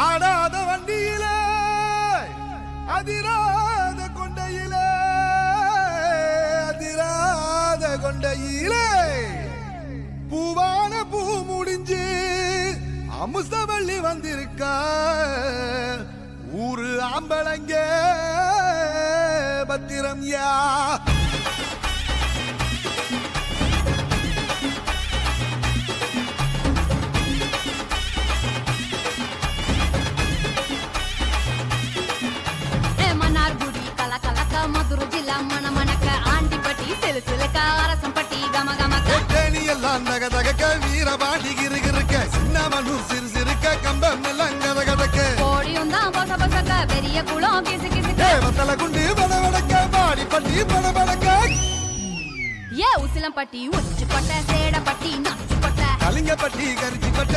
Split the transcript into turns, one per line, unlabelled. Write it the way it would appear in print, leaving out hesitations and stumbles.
ஆடாத வண்டியிலே அதிராத கொண்டையிலே அதிராத கொண்டையிலே பூவான பூ முடிஞ்சு அமுசவள்ளி வந்திருக்க ஊரு ஆம்பளங்க பத்திரம் யா
மதுரை ஜில்லா மன மணக்க ஆண்டிப்பட்டி சிலுசிலுக்க அரசம்பட்டி கம கமக்க
எல்லாம் நக தகக்க வீரபாண்டி கிருகிருக்க சின்னமனூர் சிறு சிறுக்க கம்பம் எல்லாம் கதகதக்க
கோடியும் தான் பச பசக்க பெரிய குளம் கிசு கிசுக்க
வத்தல குண்டு படபடக்க பாடிப்பட்டி படபடக்க
ஏ உசிலம்பட்டி உச்சுப்பட்ட சேடப்பட்டி நச்சுப்பட்ட
கலிங்கப்பட்டி கரிச்சிப்பட்ட